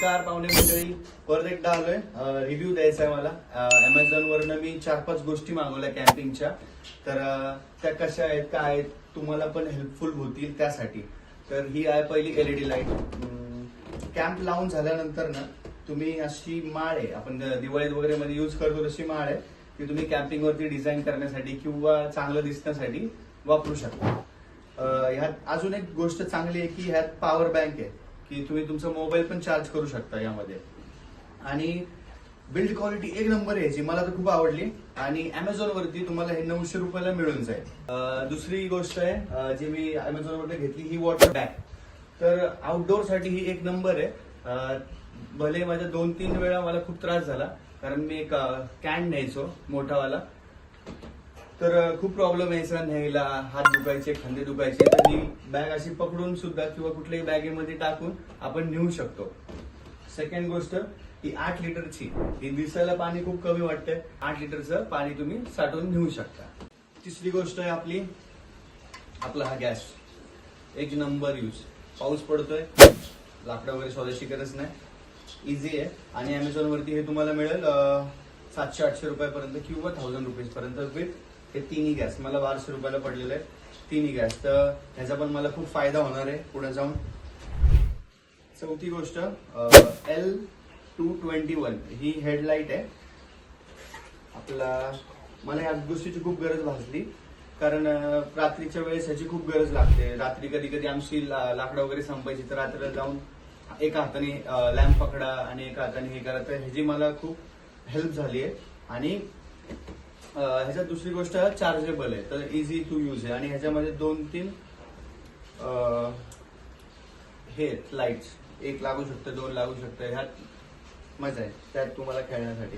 नमस्कार पाहुणे मंडळी, परत एकदा आलोय. रिव्ह्यू द्यायचा आहे मला. Amazon वरनं मी 4-5 गोष्टी मागवल्या कॅम्पिंगच्या. तर त्या कशा आहेत, काय आहेत, तुम्हाला पण हेल्पफुल होतील त्यासाठी. तर ही आहे पहिली LED लाईट. कॅम्प लावून झाल्यानंतर ना तुम्ही अशी माळ आहे, आपण दिवाळीत वगैरे मध्ये यूज करतो तशी माळ आहे, ती तुम्ही कॅम्पिंग वरती डिझाईन करण्यासाठी किंवा चांगलं दिसण्यासाठी वापरू शकता. ह्यात अजून एक गोष्ट चांगली आहे की ह्यात पॉवर बँक आहे, की तुम्ही तुमचा मोबाईल पण चार्ज करू शकता यामध्ये. आणि बिल्ड क्वालिटी एक नंबर आहे याची, मला तर खूप आवडली. आणि Amazon वरती तुम्हाला हे 900 रुपयाला मिळून जाईल. दुसरी गोष्ट आहे जी मी Amazon वरती घेतली, ही वॉटर बॅग. तर आउटडोर साठी ही एक नंबर आहे. भले माझ्या 2-3 वेळा मला खूप त्रास झाला, कारण मी एक कॅन न्यायचो मोठावाला, तर खूप प्रॉब्लेम यायचा न्यायला, हात दुखायचे, खांदे दुखायचे. तर ही बॅग अशी पकडून सुद्धा किंवा कुठल्याही बॅगेमध्ये टाकून आपण नेऊ शकतो. सेकंड गोष्ट ही 8 लिटरची, ही दिसायला पाणी खूप कमी वाटतंय, 8 लिटरचं पाणी तुम्ही साठवून नेऊ शकता. तिसरी गोष्ट आहे आपला हा गॅस, एक नंबर यूज. पाऊस पडतोय, लाकडं वगैरे शोधायची गरज नाही, इझी आहे. आणि Amazon वरती हे तुम्हाला मिळेल 700-800 रुपयापर्यंत किंवा 1000 रुपीज पर्यंत विथ हे तिन्ही गॅस. मला 1200 रुपयाला पडलेलं आहे तिन्ही गॅस. तर ह्याचा पण मला खूप फायदा होणार आहे पुढे जाऊन. चौथी गोष्ट L221 ही हेडलाईट आहे आपला. मला या गोष्टीची खूप गरज भासली, कारण रात्रीच्या वेळेस ह्याची खूप गरज लागते. रात्री कधी कधी आमची लाकडं वगैरे संपायची, तर रात्रीला जाऊन एका हाताने लॅम्प पकडा आणि एका हाताने हे करा. तर ह्याची मला खूप हेल्प झाली आहे. आणि ह्याच्यात दुसरी गोष्ट चार्जेबल आहे, तर इझी टू यूज आहे. आणि ह्याच्यामध्ये 2-3 हे लाईट्स, एक लागू शकतं, 2 लागू शकतं. ह्यात मजा आहे त्यात तुम्हाला खेळण्यासाठी.